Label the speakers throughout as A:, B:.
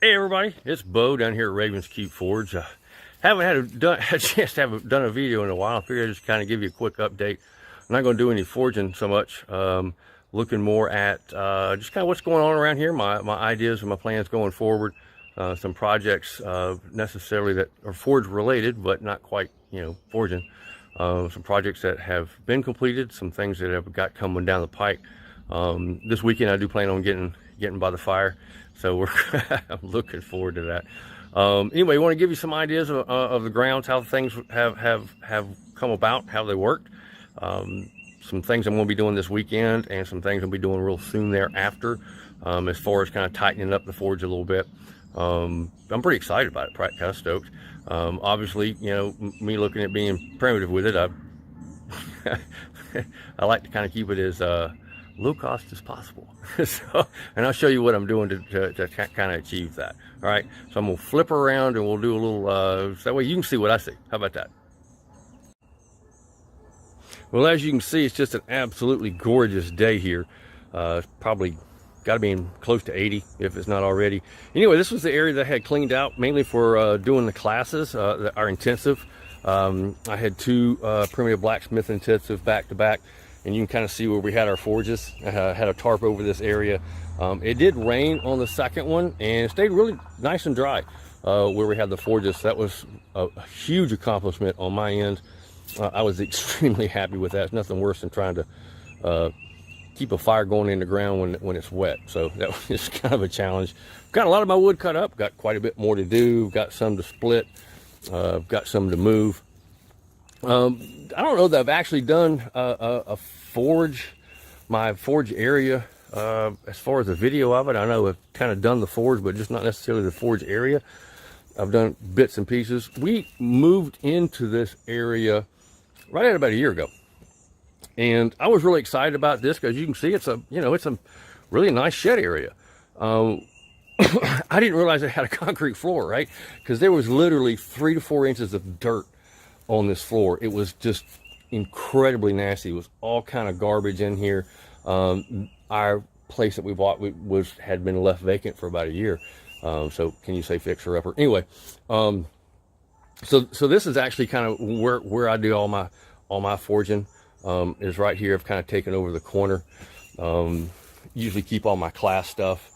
A: Hey everybody, it's Bo down here at Ravens Keep Forge. Haven't had a chance to have done a video in a while. I figured I'd just kind of give you a quick update. I'm not going to do any forging so much. Looking more at just kind of what's going on around here, my ideas and my plans going forward. Some projects necessarily that are forge related, but not quite, forging. Some projects that have been completed, some things that have got coming down the pike. This weekend I do plan on getting by the fire, so I'm looking forward to that. Anyway, I want to give you some ideas of the grounds, how things have come about, how they worked. Some things I'm going to be doing this weekend, and some things I'll be doing real soon thereafter, as far as kind of tightening up the forge a little bit. I'm pretty excited about it, kind of stoked. Obviously, me looking at being primitive with it, I like to kind of keep it as low cost as possible. And I'll show you what I'm doing to kind of achieve that. All right, so I'm gonna flip around and we'll do a little, so that way you can see what I see. How about that? Well, as you can see, it's just an absolutely gorgeous day here. It's probably got to be in close to 80 if it's not already. Anyway, this was the area that I had cleaned out mainly for doing the classes, our intensive. I had two primitive blacksmith intensive back to back, and you can kind of see where we had our forges. I had a tarp over this area. It did rain on the second one, and it stayed really nice and dry where we had the forges. That was a huge accomplishment on my end. I was extremely happy with that. It's nothing worse than trying to keep a fire going in the ground when it's wet. So that was just kind of a challenge. Got a lot of my wood cut up, got quite a bit more to do, got some to split, got some to move. I don't know that I've actually done a forge, my forge area, as far as the video of it. I know I've kind of done the forge, but just not necessarily the forge area. I've done bits and pieces. We moved into this area right at about a year ago. And I was really excited about this because you can see it's a really nice shed area. I didn't realize it had a concrete floor, right? Because there was literally 3 to 4 inches of dirt on this floor. It was just incredibly nasty. It was all kind of garbage in here. Our place that we bought had been left vacant for about a year. So can you say fixer upper? Anyway, so this is actually kind of where I do all my forging. Is right here. I've kind of taken over the corner. Usually keep all my class stuff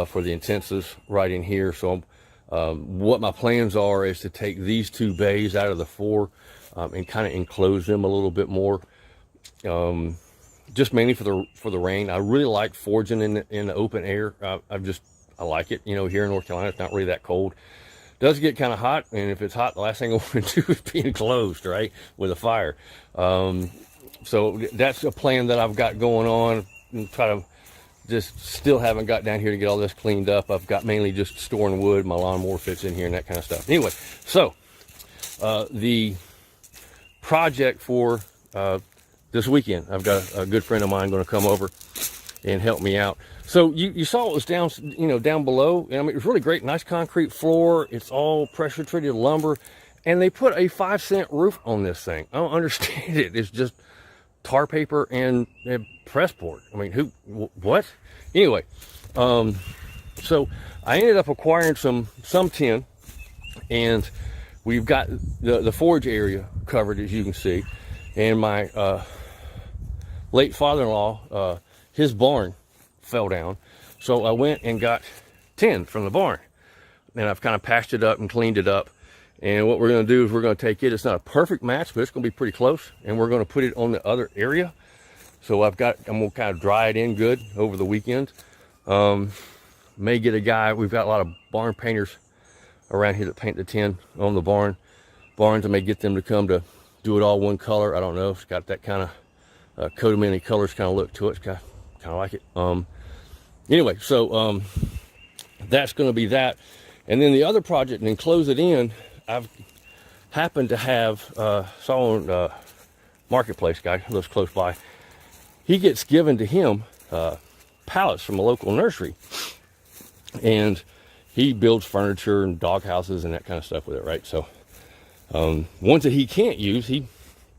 A: for the intensives right in here. So what my plans are is to take these 2 bays out of the 4 and kind of enclose them a little bit more, just mainly for the rain. I really like forging in the open air. I like it. Here in North Carolina, it's not really that cold. It does get kind of hot, and if it's hot, the last thing I want to do is be enclosed, right, with a fire. So that's a plan that I've got going on, and try to just still haven't got down here to get all this cleaned up. I've got mainly just storing wood. My lawnmower fits in here and that kind of stuff. Anyway, so the project for this weekend, I've got a good friend of mine going to come over and help me out. So you saw it was down below. I mean, it was really great, nice concrete floor. It's all pressure treated lumber, and they put a 5-cent roof on this thing. I don't understand it. It's just tar paper and press board. I mean, what? Anyway, so I ended up acquiring some tin, and we've got the forge area covered, as you can see. And my late father-in-law, his barn fell down, so I went and got tin from the barn, and I've kind of patched it up and cleaned it up. And what we're going to do is we're going to take it. It's not a perfect match, but it's going to be pretty close. And we're going to put it on the other area. So I'm going to kind of dry it in good over the weekend. May get a guy. We've got a lot of barn painters around here that paint the tin on the barns. I may get them to come to do it all one color. I don't know. It's got that kind of coat of many colors kind of look to it. It's kind of like it. Anyway, so that's going to be that. And then the other project, and then close it in, I've happened to have someone, Marketplace guy who lives close by. He gets given to him pallets from a local nursery, and he builds furniture and dog houses and that kind of stuff with it, right? So ones that he can't use, he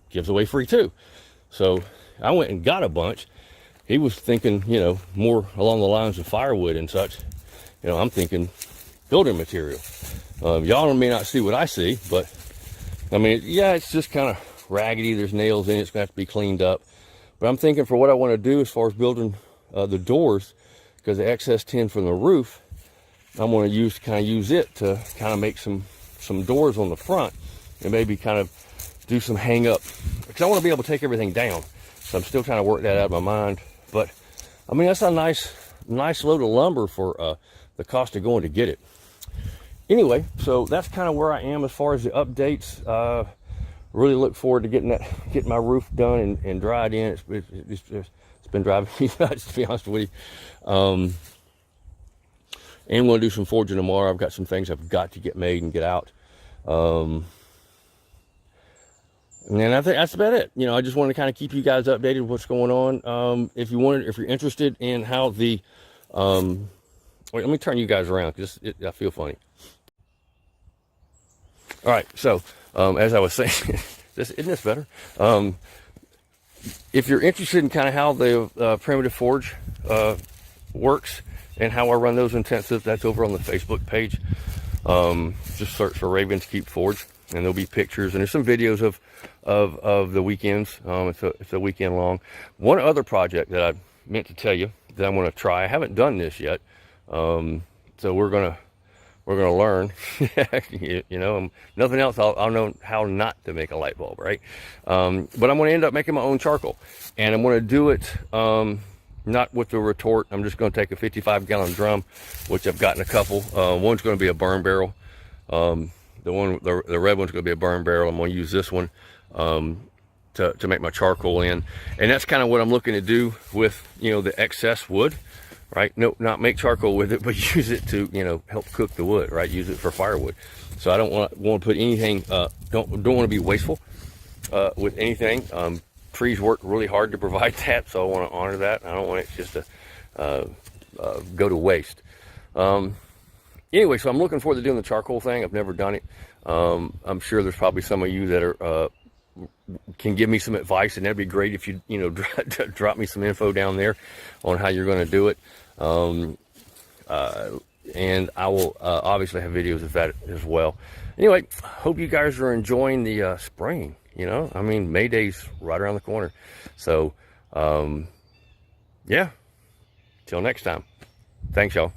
A: gives away free too. So I went and got a bunch. He was thinking, more along the lines of firewood and such. I'm thinking building material. Y'all may not see what I see, but I mean, yeah, it's just kind of raggedy. There's nails in it. It's going to have to be cleaned up. But I'm thinking for what I want to do as far as building the doors, because the excess tin from the roof, I'm going to use it to kind of make some doors on the front, and maybe kind of do some hang up, because I want to be able to take everything down. So I'm still trying to work that out of my mind. But I mean, that's a nice load of lumber for the cost of going to get it. Anyway, so that's kind of where I am as far as the updates. Really look forward to getting my roof done and dried in. It's been driving me nuts, to be honest with you. And I'm going to do some forging tomorrow. I've got some things I've got to get made and get out. And I think that's about it. You know, I just wanted to kind of keep you guys updated with what's going on. If you're interested in how the, wait, let me turn you guys around, because I feel funny. All right, so as I was saying, isn't this better? If you're interested in kind of how the Primitive Forge works and how I run those intensives, that's over on the Facebook page. Just search for Ravens Keep Forge, and there'll be pictures, and there's some videos of the weekends. It's a weekend long. One other project that I meant to tell you that I'm going to try. I haven't done this yet, so we're gonna learn. you know, nothing else. I'll know how not to make a light bulb, right? But I'm going to end up making my own charcoal, and I'm going to do it not with the retort. I'm just going to take a 55-gallon drum, which I've gotten a couple. One's going to be a burn barrel. The red one's going to be a burn barrel. I'm going to use this one to make my charcoal in, and that's kind of what I'm looking to do with, you know, the excess wood. Right? No, not make charcoal with it, but use it to, you know, help cook the wood, right? Use it for firewood. So I don't want to put anything, don't want to be wasteful with anything. Trees work really hard to provide that, so I want to honor that. I don't want it just to go to waste. Anyway, so I'm looking forward to doing the charcoal thing. I've never done it. I'm sure there's probably some of you that are can give me some advice, and that'd be great if you drop me some info down there on how you're going to do it. And I will obviously have videos of that as well. Anyway, hope you guys are enjoying the spring. You know, I mean, May Day's right around the corner. So, yeah, till next time. Thanks, y'all.